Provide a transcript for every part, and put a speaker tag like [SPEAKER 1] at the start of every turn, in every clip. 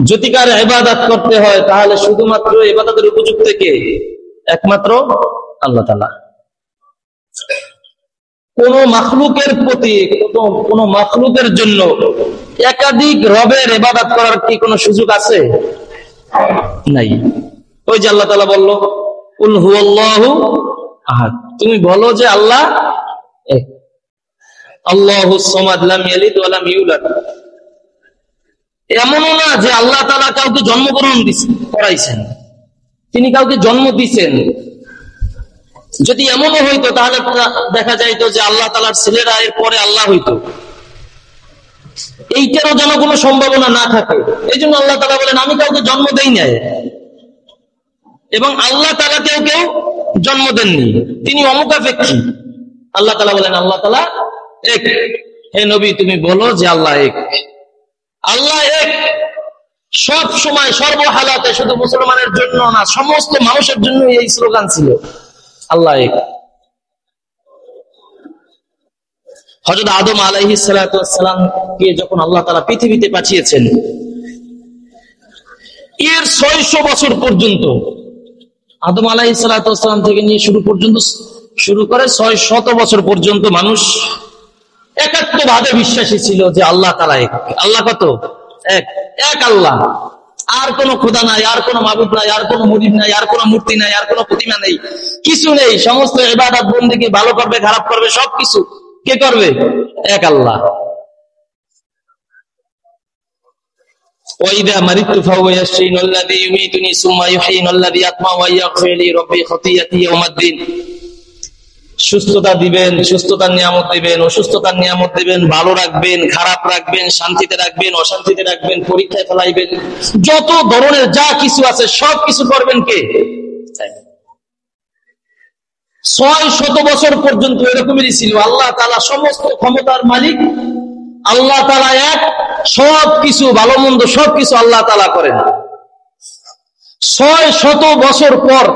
[SPEAKER 1] জ্যোতিকার ইবাদত করতে হয় তাহলে শুধুমাত্র ইবাদতের উপযুক্ত কে? একমাত্র আল্লাহ তাআলা। কোন মাখলুকের প্রতি, কোন মাখলুকের জন্য একাধিক রবের ইবাদত করার কি কোনো সুযোগ আছে? নাই। ওই যে আল্লাহ তাআলা বলল কুল হুয়াল্লাহু আহাদ, তুমি বলো যে আল্লাহ এক, আল্লাহুস সামাদ লাম ইয়ালিদ ওয়া লাম ইউলাদ। এমনও না যে আল্লাহ তাআলা কাউকে জন্মগ্রহণ করাইছেন, তিনি কাউকে জন্ম দিয়েছেন। যদি এমনও হইতো তাহলে দেখা যাইতো যে আল্লাহ তাআলার ছেলেরা এর পরে আল্লাহ হইতো, এইটারও যেন কোনো সম্ভাবনা না থাকে। এই জন্য আল্লাহ তাআলা বলেন আমি কাউকে জন্ম দেই নাই, এবং আল্লাহ তাআলা কেউ জন্ম দেননি, তিনি অমুখাপেক্ষী। আল্লাহ তাআলা বলেন আল্লাহ তাআলা এক। হে নবী তুমি বলো যে আল্লাহ এক। আল্লাহ এক সব সময় সর্বহালাতে, শুধু মুসলমানের জন্য না, সমস্ত মানুষের জন্য এই স্লোগান ছিল আল্লাহ এক। হযরত আদম আলাইহিস সালাতু ওয়াস সালামকে যখন আল্লাহ তাআলা পৃথিবীতে পাঠিয়েছেন, এর 600 বছর পর্যন্ত, আদম আলাইহিস সালাতু ওয়াস সালাম থেকে নিয়ে শুরু করে 600 বছর পর্যন্ত মানুষ একাত্মভাবে বিশ্বাসী ছিল যে আল্লাহ তাআলা এক। আল্লাহ কত? এক। এক আল্লাহ, আর কোন খোদা নাই, আর কোন মাবুদ নাই, আর কোন মুরিদ নাই, আর কোন মূর্তি নাই, আর কোন প্রতিমা নেই, কিছু নেই। সমস্ত ইবাদত বন্দেগী, ভালো করবে খারাপ করবে সবকিছু কে করবে? এক আল্লাহ। ওয়াইদা মারিতু ফাহুয়া ইয়াশফিন আল্লাযী ইউমীতুনি সুম্মা ইউহয়িন আল্লাযী আতমা ওয়া ইয়াগফির লি রাব্বি খাতিয়াতি ইয়াউমাদ্দিন। সুস্থতা দিবেন, সুস্থতার নিয়ামত দিবেন, অসুস্থতার নিয়ামত দিবেন, ভালো রাখবেন, খারাপ রাখবেন, শান্তিতে রাখবেন, অশান্তিতে রাখবেন, পরীক্ষায় ফেলাইবেন, যত ধরনের যা কিছু আছে সব কিছু করবেন কে? 600 বছর পর্যন্ত এরকমই ছিল। আল্লাহ তাআলা সমস্ত ক্ষমতার মালিক, আল্লাহ তাআলা এক, সবকিছু ভালো মন্দ সবকিছু আল্লাহ তাআলা করেন। 600 বছর পর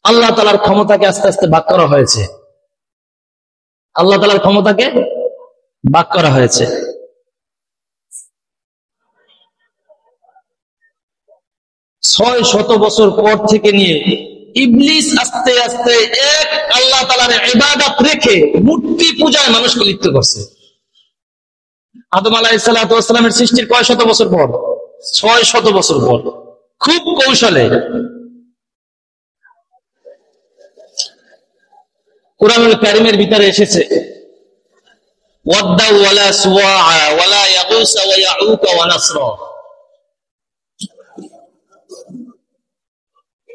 [SPEAKER 1] আল্লাহ তাআলার ক্ষমতাকে আস্তে আস্তে ভাগ করা হয়েছে। আল্লাহ তাআলার ক্ষমতাকে ভাগ করা হয়েছে। 600 বছর পর থেকে নিয়ে ইবলিস আস্তে আস্তে এক আল্লাহ তাআলার ইবাদত রেখে মূর্তি পূজায় মানুষকে লিপ্ত করছে। আদম আলাইহিস সালাতু ওয়াস সালামের সৃষ্টির কয় শত বছর পর? 600 বছর পর, খুব কৌশলে। কুরআনুল কারীমের ভিতরে এসেছে ওয়াদ্দা ওয়ালা সুওয়া ওয়ালা ইয়াগুসা ওয়া ইয়াউকা ওয়া নাসরা।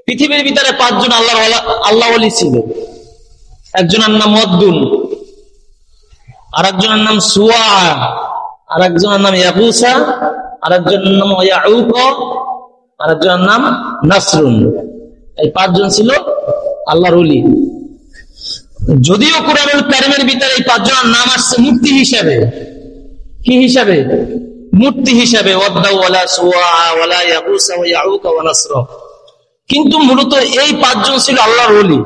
[SPEAKER 1] পৃথিবীর ভিতরে 5 জন আল্লাহ ওলি ছিল। একজনের নাম ওয়াদ্দুন, আরেকজনের নাম সুওয়া, আরেকজনের নাম ইয়াগুসা, আরেকজনের নাম ইয়াউকা, আরেকজনের নাম নাসরুন। এই 5 জন ছিল আল্লাহর ওলি। যদিও কুরআনুল কারীমের ভিতরে এই 5 জনের নাম আসছে মূর্তি হিসাবে। কি হিসাবে? মূর্তি হিসাবে। ওয়াদ্দা ওয়ালা সুওয়া ওয়ালা ইয়াগুসা ওয়া ইয়াউকা ওয়া নাসরা। কিন্তু মূলত এই 5 জন ছিল আল্লাহর ওলি।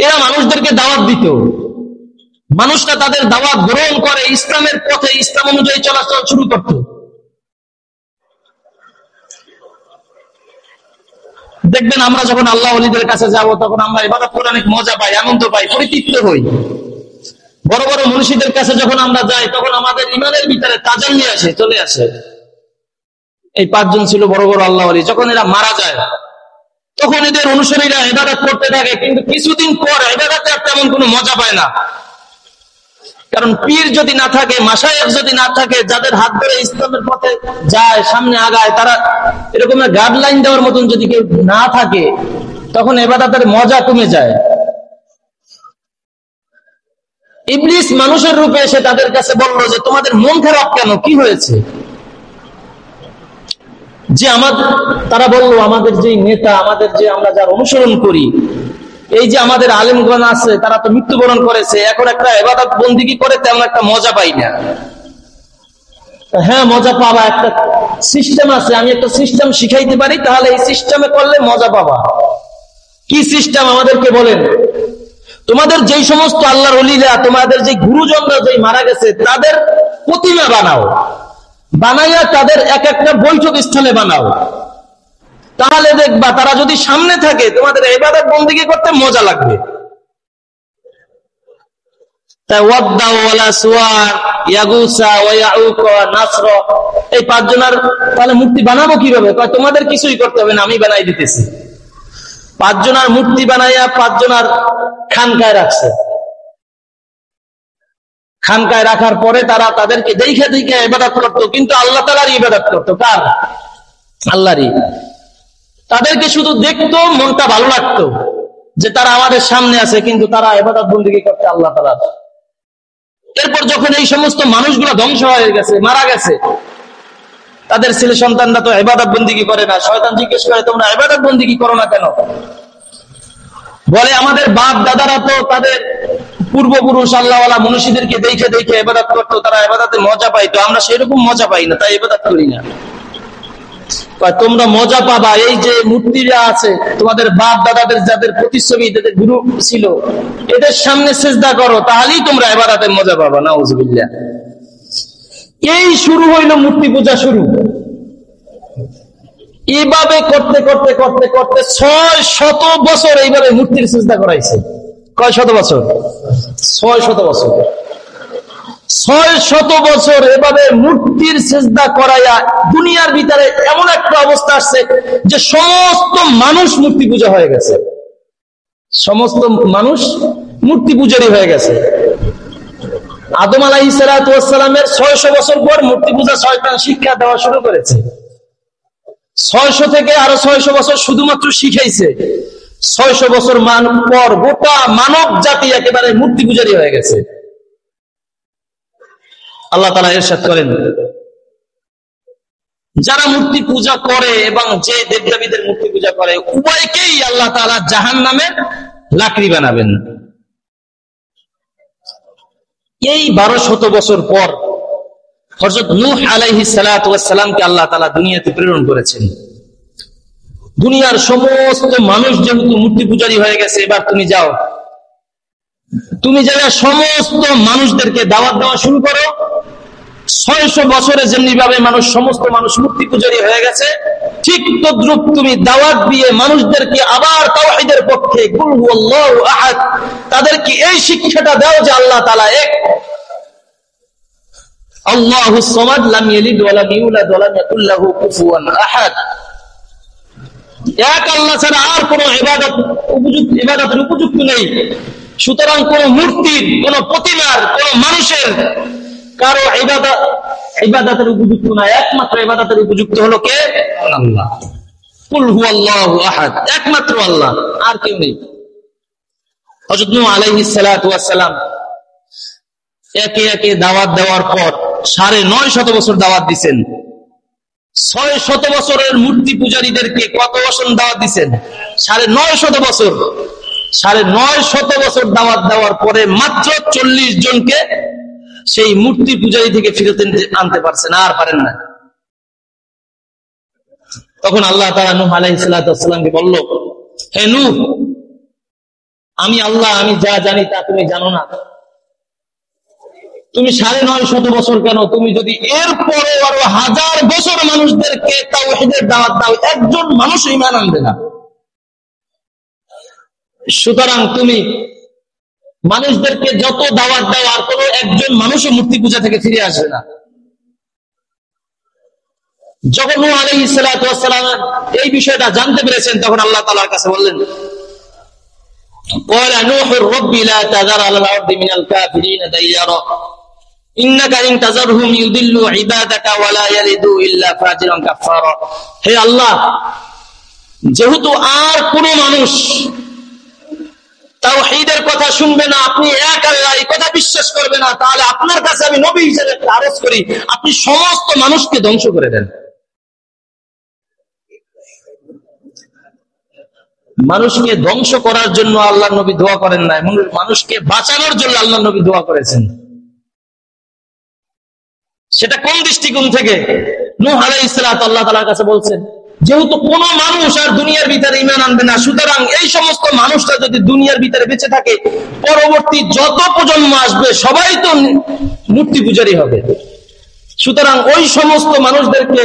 [SPEAKER 1] এরা মানুষদেরকে দাওয়াত দিত, মানুষরা তাদের দাওয়াত গ্রহণ করে ইসলামের পথে, ইসলাম অনুযায়ী চলাচল শুরু করত। দেখবেন আমরা যখন আল্লাহ ওলিদের কাছে যাব তখন আমরা ইবাদত করে অনেক মজা পাই, আনন্দ পাই, পরিতৃপ্ত হই। বড় বড় মুর্শিদের কাছে যখন আমরা যাই তখন আমাদের ইমানের ভিতরে তাজাল্লি আসে, চলে আসে। এই 5 জন ছিল বড় বড় আল্লাহ ওলি। যখন এরা মারা যায় তখন এদের অনুসারীরা ইবাদত করতে থাকে, কিন্তু কিছুদিন পর ইবাদতে আর তেমন কোনো মজা পায় না। কারণ পীর যদি না থাকে, মাশায়েখ যদি না থাকে, যাদের হাত ধরে ইসলামের পথে যায়, সামনে আগায়, তারা এরকম গাইডলাইন দেওয়ার মতন যদি কেউ না থাকে তখন ইবাদতের মজা কমে যায়। ইবলিস মানুষের রূপে এসে তাদের কাছে বলল যে তোমাদের মন খারাপ কেন, কি হয়েছে? যে তারা বলল আমাদের যে নেতা, আমাদের যে আমরা যার অনুসরণ করি, এই যে আমাদের আলেমগণ আছে তারা তো মৃত্যুবরণ করেছে, এখন একটা ইবাদত বন্দেগী করে তেমন একটা মজা পাই না। হ্যাঁ মজা পাবা, একটা সিস্টেম আছে, আমি একটা সিস্টেম শিখাইতে পারি, তাহলে এই সিস্টেমে করলে মজা পাবা। কি সিস্টেম আমাদেরকে বলেন? তোমাদের যেই সমস্ত আল্লাহর ওলিরা, তোমাদের যে গুরুজনরা যেই মারা গেছে, তাদের প্রতিমা বানাও, বানাইয়া তাদের এক একটা বৈঠক স্থানে বানাও, তাহলে দেখবা তারা যদি সামনে থাকে তোমাদের ইবাদত বন্দেগী করতে মজা লাগবে। এই পাঁচজনের তাহলে মূর্তি বানাবো কিভাবে? তোমাদের কিছুই করতে হবে না, আমি বানাই দিতেছি। পাঁচজনের মূর্তি বানাইয়া পাঁচজনের খানকায় রাখছে। খানকায় রাখার পরে তারা তাদেরকে দেখে দেখে ইবাদত করতো, কিন্তু আল্লাহ তাআলারই ইবাদত করতো। কার? আল্লাহরই। তাদেরকে শুধু দেখতো, মনটা ভালো লাগতো যে তারা আমাদের সামনে আছে, কিন্তু তারা ইবাদত বন্দেগী করতে আল্লাহ তাআলার। এরপর যখন এই সমস্ত মানুষগুলো ধ্বংস হয়ে গেছে, মারা গেছে, তাদের ছেলে সন্তানরা তো ইবাদত বন্দেগী করে না। শয়তান জিজ্ঞেস করে, তোমরা ইবাদত বন্দেগী করো না কেন? বলে, আমাদের বাপ দাদারা তো তাদের পূর্বপুরুষ আল্লাহওয়ালা মনীষীদেরকে দেখে দেখে ইবাদত করতো, তারা ইবাদতে মজা পাইতো, আমরা সেরকম মজা পাই না, তাই ইবাদত করি না। তোমরা মজা পাবা এই যে মূর্তিরা আছে, তোমাদের বাপ দাদাদের যাদের প্রতিচ্ছবি, যাদের গুরু ছিল, এদের সামনে সিজদা করো, তাহলেই তোমরা ইবাদতে মজা পাবা। নাউযুবিল্লাহ। এই শুরু হইল মূর্তি পূজা শুরু। এইভাবে করতে করতে করতে করতে 600 বছর এইভাবে মূর্তির সিজদা করাইছে। কয় শত বছর? 600 বছর। 600 বছর এভাবে মূর্তির সিজদা করাইয়া দুনিয়ার ভিতরে এমন একটা অবস্থা আসছে যে সমস্ত মানুষ মূর্তি পূজা হয়ে গেছে। সমস্ত মানুষ মূর্তি পূজারী হয়ে গেছে। আদম আলাইহিস সালাতু ওয়াস সালামের 600 বছর পর মূর্তি পূজা শয়তান শিক্ষা দেওয়া শুরু করেছে। 600 থেকে আরো 600 বছর শুধুমাত্র শিখাইছে। 600 বছর পর গোটা মানব জাতি একেবারে মূর্তি পূজারী হয়ে গেছে। আল্লাহ তাআলা ইরশাদ করেন, যারা মূর্তি পূজা করে এবং যে দেবদেবীদের মূর্তি পূজা করে, উভয়কেই আল্লাহ তাআলা জাহান্নামে লাকড়ি বানাবেন। এই 1200 বছর পর হযরত নূহ আলাইহিস সালাতু ওয়াস সালামকে আল্লাহ তাআলা দুনিয়াতে প্রেরণ করেছেন। দুনিয়ার সমস্ত মানুষ যেহেতু মূর্তি পূজারী হয়ে গেছে, এবার তুমি যাও, তুমি যারা সমস্ত মানুষদেরকে দাওয়াত দেওয়া শুরু করো। 600 বছরে যেমনি ভাবে সমস্ত মানুষ মূর্তি পূজারী হয়ে গেছে, ঠিক তদ্রুপ তুমি দাওয়াত দিয়ে মানুষদেরকে আবার তাওহীদের পক্ষে, কুল হুয়াল্লাহু আহাদ, তাদেরকে এই শিক্ষাটা দাও যে আল্লাহ তাআলা এক, আল্লাহুস সামাদ, লাম ইয়ালিদ ওয়া লাম ইউলাদ ওয়া লাম ইয়াকুল লাহু কুফুয়ান আহাদ। এক আল্লাহ ছাড়া আর কোন ইবাদতের উপযুক্ত নেই। সুতরাং কোন মূর্তির, কোন প্রতিমার, কোন মানুষের কারো ইবাদতের উপযুক্ত না। একমাত্র ইবাদতের উপযুক্ত হলো কে? আল্লাহ। কুল হুয়াল্লাহু আহাদ, একমাত্র আল্লাহ, আর কেউ নেই। হযরত নূহ আলাইহিস সালাতু ওয়াস সালাম একে একে দাওয়াত দেওয়ার পর 950 বছর দাওয়াত দিবেন। 600 বছরের মূর্তি পূজারীদেরকে কত বছর দাওয়াত দিবেন? 950 বছর। 950 বছর দাওয়াত দেওয়ার পরে মাত্র 40 জনকে সেই মূর্তি পূজারী থেকে ফিরত আনতে পারছেন, আর পারেন না। তখন আল্লাহ তাআলা নূহ আলাইহিস সালাতু ওয়াস সালামকে বলল, হে নূহ, আমি আল্লাহ, আমি যা জানি তা তুমি জানো না। তুমি 950 বছর কেন, তুমি যদি এরপরে আরো 1000 বছর মানুষদেরকে তাওহীদের দাওয়াত দাও, একজন মানুষ ঈমান আনবে না। সুতরাং তুমি মানুষদেরকে যত দাওয়াত দাও, আর কোনো একজন মানুষও মূর্তি পূজা থেকে ফিরে আসবে না। যখন নূহ আলাইহিস সালাতু ওয়াস সালাম এই বিষয়টা জানতে পেরেছেন, তখন আল্লাহ তাআলার কাছে বললেন, ক্বালা নূহুর রাব্বি লা তাযার আলাল আরদি মিনাল কাফিরিনা দাইয়ারা ইন্নাকা ইন তাযারহুম ইউদিল্লু ইবাদাকা ওয়া লা ইয়ালিদু ইল্লা ফাজিরান কাফারা। হে আল্লাহ, যেহেতু আর কোন মানুষ তাওহীদের কথা শুনবে না, আপনি এক আল্লাহ এই কথা বিশ্বাস করবে না, তাহলে আপনার কাছে আমি নবী হিসেবে আরজ করি, আপনি সমস্ত মানুষকে ধ্বংস করে দেন। মানুষকে ধ্বংস করার জন্য আল্লাহর নবী দোয়া করেন নাই, মানুষকে বাঁচানোর জন্য আল্লাহর নবী দোয়া করেছেন। সেটা কোন দৃষ্টিকোণ থেকে? নূহ আলাইহিস সালাত আল্লাহ তাআলার কাছে বলছেন, যেহেতু কোন মানুষ আর দুনিয়ার ভিতরে ঈমান আনবে না, সুতরাং এই সমস্ত মানুষটা যদি দুনিয়ার ভিতরে বেঁচে থাকে, পরবর্তী যত প্রজন্ম আসবে সবাই তো মূর্তি পূজারী হবে। সুতরাং ওই সমস্ত মানুষদেরকে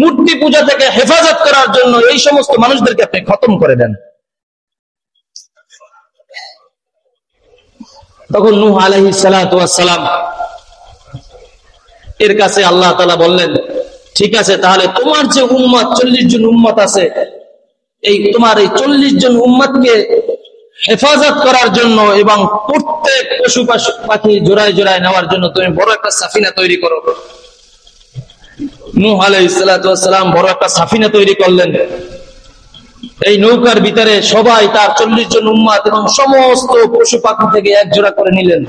[SPEAKER 1] মূর্তি পূজা থেকে হেফাজত করার জন্য এই সমস্ত মানুষদেরকে আপনি খতম করে দেন। তখন নূহ আলাইহিস সালাতু ওয়াস সালাম এর কাছে আল্লাহ তাআলা বললেন, ঠিক আছে, তাহলে তোমার যে উম্মত 40 জন উম্মত আছে, এই তোমার এই 40 জন উম্মতকে হেফাজত করার জন্য এবং প্রত্যেক পশু পাখি জোড়ায় জোড়ায় নেওয়ার জন্য তুমি বড় একটা সাফিনা তৈরি করো। নূহ আলাইহিস সালাতু ওয়াস সালাম বড় একটা সাফিনা তৈরি করলেন। এই নৌকার ভিতরে সবাই তার 40 জন উম্মত এবং সমস্ত পশু পাখি থেকে এক জোড়া করে নিলেন।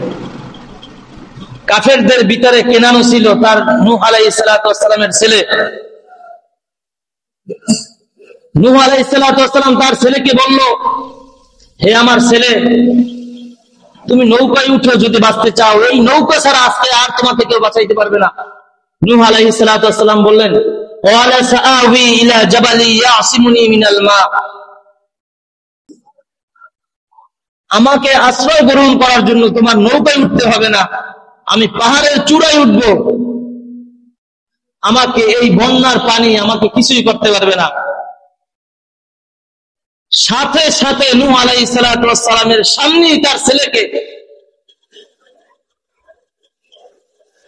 [SPEAKER 1] কাফেরদের ভিতরে কেনানো ছিল তার নূহ আলাইহিস সালাতু ওয়াস সালামের ছেলে। নূহ আলাইহিস সালাতু ওয়াস সালাম তার ছেলেকে বলল, হে আমার ছেলে, তুমি নৌকায় উঠো যদি বাঁচতে চাও, এই নৌকা ছাড়া আজকে আর তোমাকে কেউ বাঁচাইতে পারবে না। নূহ আলাইহিস সালাতু ওয়াস সালাম বললেন, ওয়ালা সাআবি ইলা জাবালি ইয়াসিমুনি মিনাল মা, আমাকে আশ্রয় গ্রহণ করার জন্য তোমার নৌকায় উঠতে হবে না, আমি পাহাড়ের চূড়ায় উঠবো, আমাকে এই বন্যার পানি আমাকে কিছুই করতে পারবে না। সাথে সাথে নূহ আলাইহিস সালাতু ওয়াস সালামের সামনেই তার ছেলেকে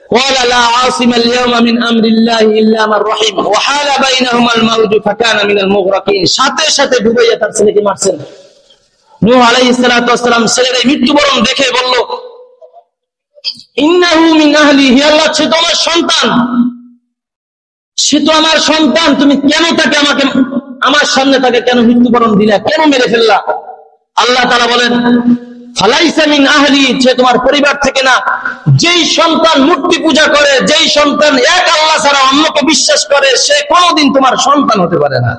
[SPEAKER 1] قال لا عاصم اليوم من امر الله الا من رحم وحال بينهما الموج فكان من المغرقين, সাথে সাথে ডুবাইয়া তার ছেলেকে মারছেন। নূহ আলাইহিস সালাতু ওয়াস সালাম ছেলের মৃত্যুবরণ দেখে বলল, ইন্নাহু মিন আহলি, হে আল্লাহ, সে তো আমার সন্তান, সে তো আমার সন্তান, তুমি কেন তাকে আমাকে আমার সামনে তাকে কেন মৃত্যুবরণ দিলা, কেন মেরে ফেললা? আল্লাহ তাআলা বলেন, ফালাইসা মিন আহলি, সে তোমার পরিবার থেকে না। যেই সন্তান মূর্তি পূজা করে, যেই সন্তান এক আল্লাহ ছাড়া অন্যকে বিশ্বাস করে, সে কোনোদিন তোমার সন্তান হতে পারে না।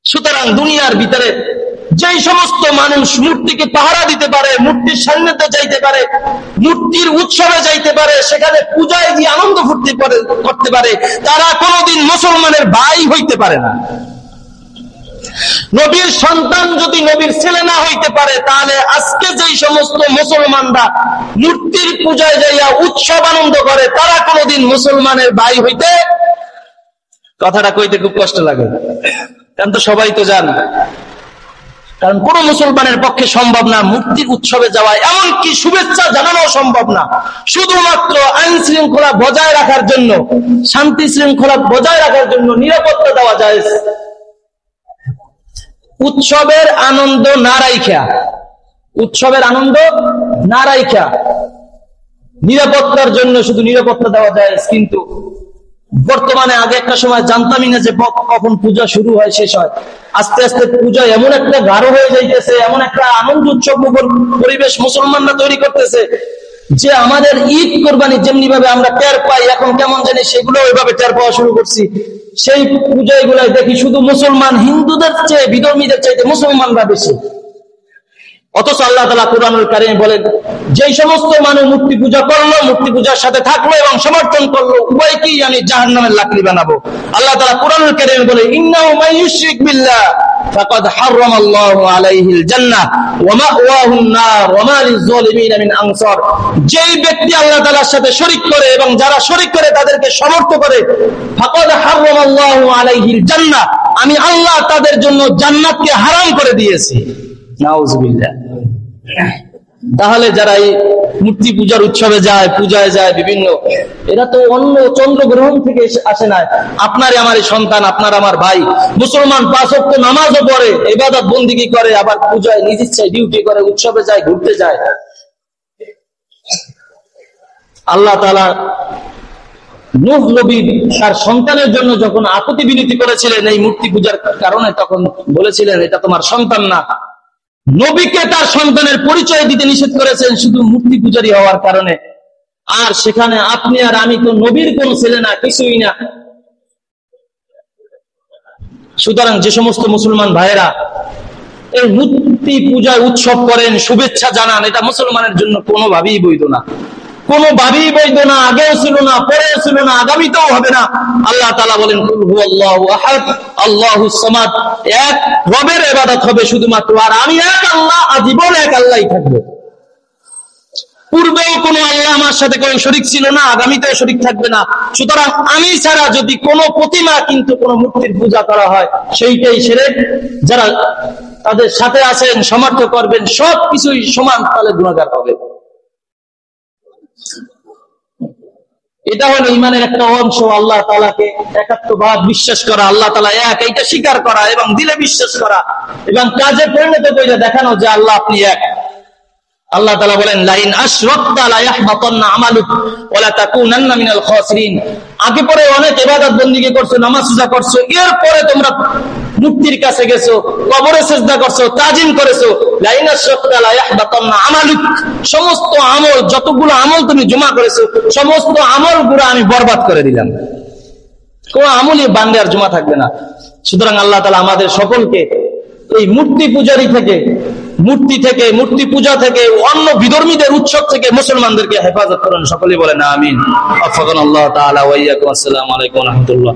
[SPEAKER 1] সুতরাং দুনিয়ার ভিতরে যেই সমস্ত মানুষ মূর্তিকে পাহারা দিতে পারে, মূর্তির সান্নিধ্যে যাইতে পারে, মূর্তির উৎসবে যাইতে পারে, সেখানে পূজায় গিয়ে আনন্দ ফুর্তি করতে পারে, তারা কোনোদিন মুসলমানের ভাই হইতে পারে না। নবীর সন্তান যদি নবীর ছেলে না হইতে পারে, তাহলে আজকে যেই সমস্ত মুসলমানরা মূর্তির পূজায় যাইয়া উৎসব আনন্দ করে, তারা কোনোদিন মুসলমানের ভাই হইতে, কথাটা কইতে খুব কষ্ট লাগে, কারণ তো সবাই তো জান, কারণ কোন মুসলমানের পক্ষে সম্ভব না মূর্তির উৎসবে যাওয়া, এমনকি শুভেচ্ছা জানানো সম্ভব না। শুধুমাত্র আইন শৃঙ্খলা বজায় রাখার জন্য, শান্তি শৃঙ্খলা বজায় রাখার জন্য নিরাপত্তা দেওয়া যায়। উৎসবের আনন্দ না রাইখা, উৎসবের আনন্দ না রাইখা নিরাপত্তার জন্য শুধু নিরাপত্তা দেওয়া যায়। কিন্তু বর্তমানে, আগে একটা সময় জানতামই না যে কখন পূজা শুরু হয় শেষ হয়। আস্তে আস্তে পূজা এমন একটা গাঢ় হয়ে যাইতেছে, এমন একটা আনন্দ উৎসব মুখর পরিবেশ মুসলমানরা তৈরি করতেছে যে আমাদের ঈদ কোরবানি যেমনি ভাবে আমরা টের পাই, এখন কেমন জানি সেগুলো ওইভাবে টের পাওয়া শুরু করছি। সেই পূজাগুলাই দেখি শুধু মুসলমান, হিন্দুদের চেয়ে, বিধর্মীদের চাইতে মুসলমানরা বেশি। অথচ আল্লাহ তাআলা কুরআনুল কারীমে বলেন, যেই সমস্ত মানুষ মূর্তি পূজা করলো, মূর্তি পূজার সাথে থাকলো এবং সমর্থন করলো, উভয়কেই আমি জাহান্নামের লাকড়ি বানাবো। আল্লাহ তাআলা কুরআনুল কারীমে বলে, ইন্নাহু মান ইউশরিক বিল্লাহ ফাকাদ হারামাল্লাহু আলাইহিল জান্নাহ ওয়া মাওয়াহুন নার ওয়া মা লিয-যালিমিন মিন আনসার। যেই ব্যক্তি আল্লাহ তাআলার সাথে শরীক করে এবং যারা শরীক করে তাদেরকে সমর্থন করে, ফাকাদ হারামাল্লাহু আলাইহিল জান্নাহ, আমি আল্লাহ তাদের জন্য জান্নাতকে হারাম করে দিয়েছি। নাউযুবিল্লাহ। তাহলে যারা এই মূর্তি পূজার উৎসবে যায়, পূজায় যায় বিভিন্ন, এরা তো অন্য চন্দ্রগ্রহণ থেকে আসে না। আপনার আমার সন্তান, আপনার আমার ভাই, মুসলমান 5 ওয়াক্ত নামাজও পড়ে, ইবাদত বন্দেগী করে, আবার পূজায় নিজ ইচ্ছায় ডিউটি করে, উৎসবে যায়, ঘুরতে যায়। আল্লাহ তাআলা নূহ নবী তার সন্তানের জন্য যখন আকুতি বিনতি করেছিলেন এই মূর্তি পূজার কারণে, তখন বলেছিলেন এটা তোমার সন্তান না। নবীকে তার সন্তানের পরিচয় দিতে নিষেধ করেছেন শুধু মূর্তি পূজারী হওয়ার কারণে। আর সেখানে আপনি আর আমি তো নবীর কোন ছেলে না, কিছুই না। সুতরাং যে সমস্ত মুসলমান ভাইয়েরা এই মূর্তি পূজায় উৎসব করেন, শুভেচ্ছা জানান, এটা মুসলমানের জন্য কোনোভাবেই বৈধ না, কোনোভাবেই বৈধ না। আগেও ছিল না, পরেও ছিল না, আগামীতেও হবে না। আল্লাহ তাআলা বলেন, কুল হুয়াল্লাহু আহাদ আল্লাহুস সামাদ, এক রবের ইবাদত হবে শুধুমাত্র, আর আমি এক আল্লাহ, আজীবন এক আল্লাহই থাকবো। পূর্বেও কোনো আল্লাহ আমার সাথে কোনো শরীক ছিল না, আগামীতেও শরীক থাকবে না। সুতরাং আমি ছাড়া যদি কোনো প্রতিমা কিন্তু কোনো মূর্তির পূজা করা হয়, সেইটাই শিরক। যারা তাদের সাথে আছেন, সমর্থ করবেন, সবকিছুই সমান তাহলে গুনাহগার হবে। এটা হলো ইমানের একটা অংশ, আল্লাহ তাআলাকে একাত্মভাব বিশ্বাস করা, আল্লাহ তাআলা এক, এইটা স্বীকার করা এবং দিলে বিশ্বাস করা এবং কাজে পরিণত করে দেখানো যে আল্লাহ আপনি এক। আল্লাহ তাআলা বলেন, লাইন আশরাকতা লা ইয়াহবাতান্না আমালুক ওয়া লা তাকুনান্না মিনাল খাসিরিন। আগে পরে অনেক ইবাদত বندگی করছো, নামাজ রোজা করছো, এরপরে তোমরা মূর্তির কাছে গেছো, কবরে সিজদা করছো, তাজিম করেছো, লাইন আশরাকতা লা ইয়াহবাতান্না আমালুক, সমস্ত আমল, যতগুলো আমল তুমি জমা করেছো, সমস্ত আমলগুলো আমি বরবাদ করে দিলাম। কোন আমলই বান্দে আর জমা থাকবে না। সুতরাং আল্লাহ তাআলা আমাদের সকলকে এই মূর্তি পূজারি থেকে, মূর্তি পূজা থেকে, অন্য বিধর্মীদের উৎসব থেকে মুসলমানদেরকে হেফাজত করেন। সকলেই বলেন আমিন। আফাকান আল্লাহ তাআলা ওয়া ইয়াকুম। আসসালামু আলাইকুম ওয়া রাহমাতুল্লাহ।